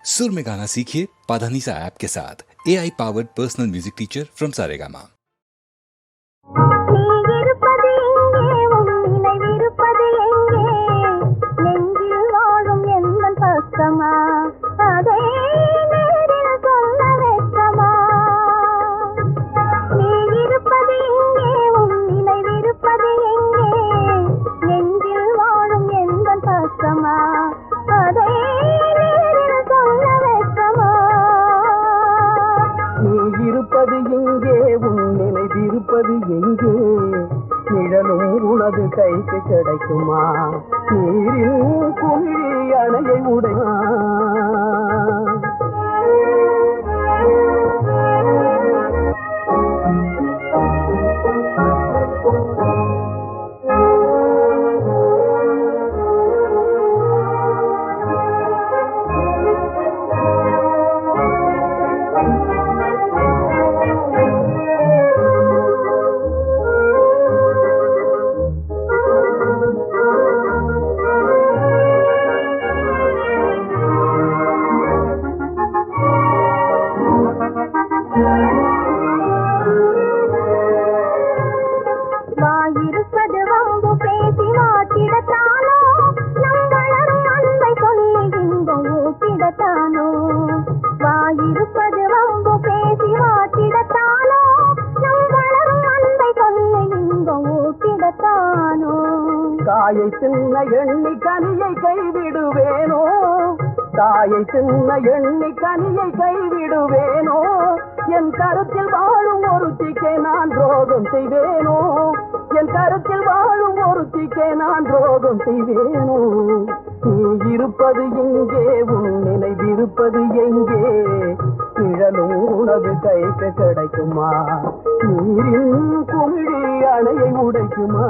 सुर में गाना सीखिए पाधानीसा ऐप के साथ। AI powered personal music teacher from Saregama. இருப்பது எங்கே உன் நினைவிருப்பது எங்கே நிழலும் உனது கைக்கு கிடைக்குமா நீரின் குமிழி அணையை உடைமா தாயை தின்ன எண்ணி கனியை கைவிடுவேனோ தாயை தின்ன எண்ணி கனியை கைவிடுவேனோ என் கருத்தில் வாழும் ஒருத்திக்கே நான் துரோகம் செய்வேனோ என் கருத்தில் வாழும் ஒருத்திக்கே நான் துரோகம் செய்வேனோ நீ இருப்பது எங்கே உன் நினைவிருப்பது எங்கே நிழலும் உனது கைக்கு கிடைக்குமா நீரின் குமிழி அணையை உடைக்குமா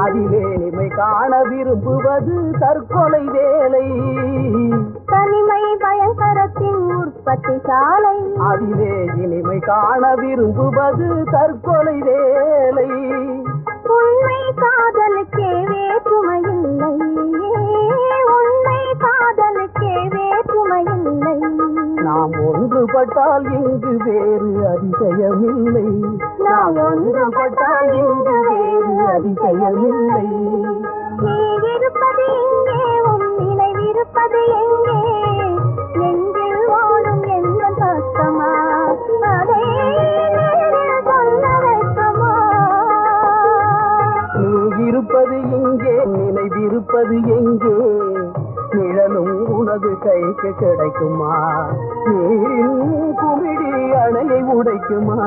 அதிலே நிமை காண விரும்புவது தற்கொலை வேலை தனிமை பயங்கரத்தின் உற்பத்தி சாலை அதிலே இனிமை காண விரும்புவது தற்கொலை வேலை உண்மை காதலுக்கே வேற்றுமையில்லை உண்மை காதலுக்கே வேற்றுமையில்லை நாம் ஒன்றுபட்டால் இங்கு வேறு அதிசயமில்லை நாம் ஒன்றுபட்டால் இங்கு வேறு அதிசயமில்லை நீ இருப்பது எங்கே உன் நினைவிருப்பது எங்கே நெஞ்சில் வாழும் எந்த பக்கமா அதை சொல்ல வைக்கமா நீ இருப்பது எங்கே நினைவிருப்பது எங்கே நிழலும் உனது கைக்கு கிடைக்குமா நீரின் குமிழி அணையை உடைக்குமா